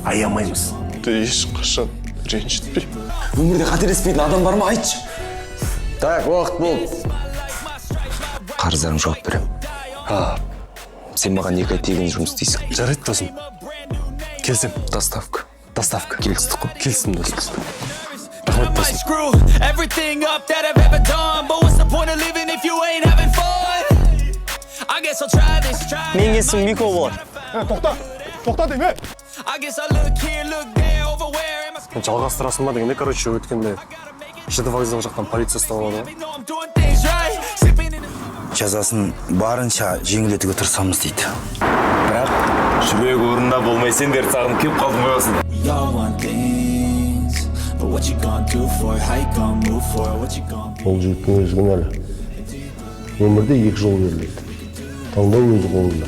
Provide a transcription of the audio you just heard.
аямаймыз. Ешқашан ренжітпей. Өмірде қателеспейтін адам бар ма, айтшы? Так, уақыт болды. Қарыздарың жауап берем. Сен маған 2 ай тегін жұмыс істейсің. Жарайды, досым. Келсем. Доставка. Доставка. Келістік қой. Келістім, досым. I might screw everything up that I've ever done, but what's the point of living if you ain't having fun? I guess I'll try this, Мен келсем Мико бар. Тоқта деме. I guess I'll look here, look there, over where am I? Жалғастырасың ба дегенде, короче, өткенде жеті вокзал жақтан полиция ұстап алады. I know I'm doing things right, sipping in the Жазасын барынша жеңілетуге тырысамыз дейді. Бірақ жүрек орнында болмай сендер сағынып кеп қалдым қоясың. We all want things, but what you gonna do for it? How you gonna move for it? What you gonna be? Ол жігіттің өзі кінәлі. Өмірде 2 жол беріледі. Таңдау өз қолында.